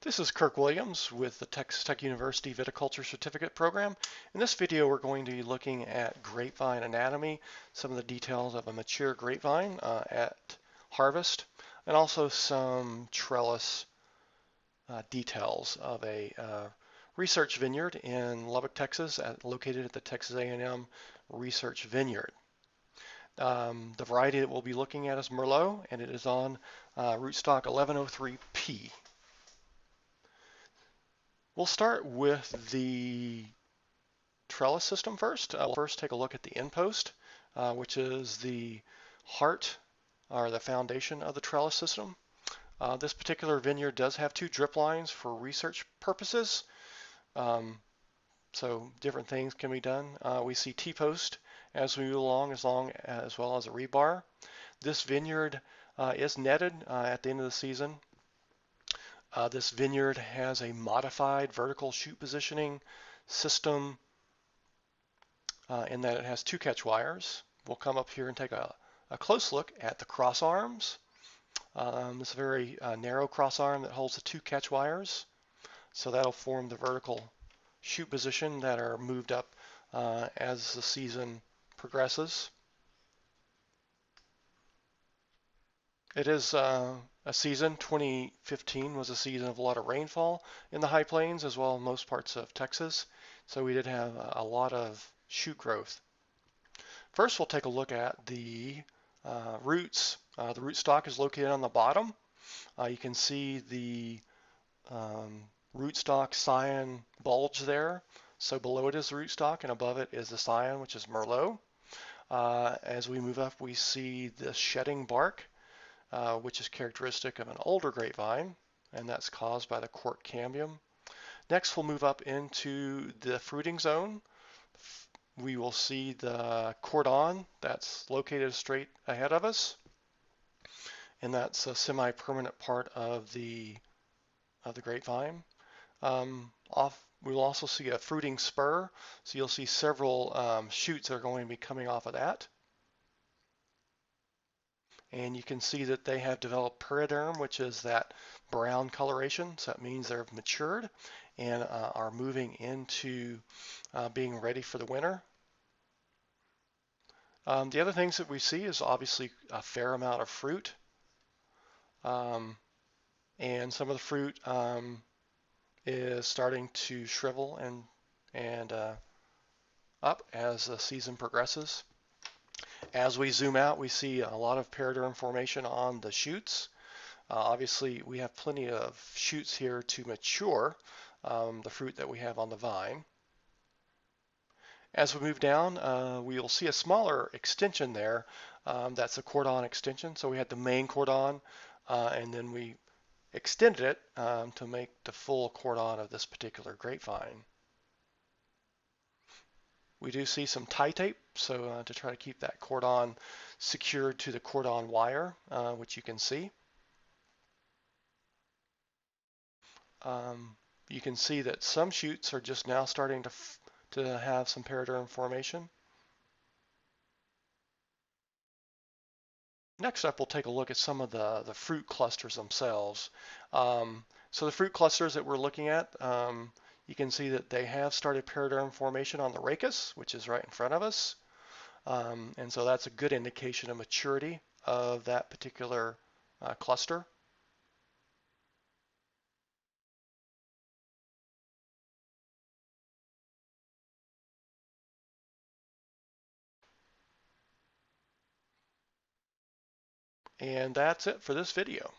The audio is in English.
This is Kirk Williams with the Texas Tech University Viticulture Certificate Program. In this video, we're going to be looking at grapevine anatomy, some of the details of a mature grapevine at harvest, and also some trellis details of a research vineyard in Lubbock, Texas, located at the Texas A&M Research Vineyard. The variety that we'll be looking at is Merlot, and it is on rootstock 1103P. We'll start with the trellis system first. We'll first take a look at the end post, which is the heart or the foundation of the trellis system. This particular vineyard does have two drip lines for research purposes, so different things can be done. We see T-post as we move along, as well as a rebar. This vineyard is netted at the end of the season. This vineyard has a modified vertical shoot positioning system in that it has two catch wires. We'll come up here and take a close look at the cross arms. This is a very narrow cross arm that holds the two catch wires. So that'll form the vertical shoot position that are moved up as the season progresses. It is a season, 2015 was a season of a lot of rainfall in the high plains as well as most parts of Texas. So we did have a lot of shoot growth. First, we'll take a look at the roots. The rootstock is located on the bottom. You can see the rootstock scion bulge there. So below it is the rootstock and above it is the scion, which is Merlot. As we move up, we see the shedding bark, which is characteristic of an older grapevine, and that's caused by the cork cambium. Next, we'll move up into the fruiting zone. We will see the cordon that's located straight ahead of us, and that's a semi-permanent part of the grapevine. We'll also see a fruiting spur, so you'll see several shoots that are going to be coming off of that. And you can see that they have developed periderm, which is that brown coloration. So that means they're matured and are moving into being ready for the winter. The other things that we see is obviously a fair amount of fruit. And some of the fruit is starting to shrivel and up as the season progresses. As we zoom out, we see a lot of periderm formation on the shoots. Obviously, we have plenty of shoots here to mature the fruit that we have on the vine. As we move down, we will see a smaller extension there. That's a cordon extension. So we had the main cordon, and then we extended it to make the full cordon of this particular grapevine. We do see some tie tape, so to try to keep that cordon secured to the cordon wire, which you can see. You can see that some shoots are just now starting to have some periderm formation. Next up, we'll take a look at some of the fruit clusters themselves. So the fruit clusters that we're looking at, you can see that they have started periderm formation on the rachis, which is right in front of us. And so that's a good indication of maturity of that particular cluster. And that's it for this video.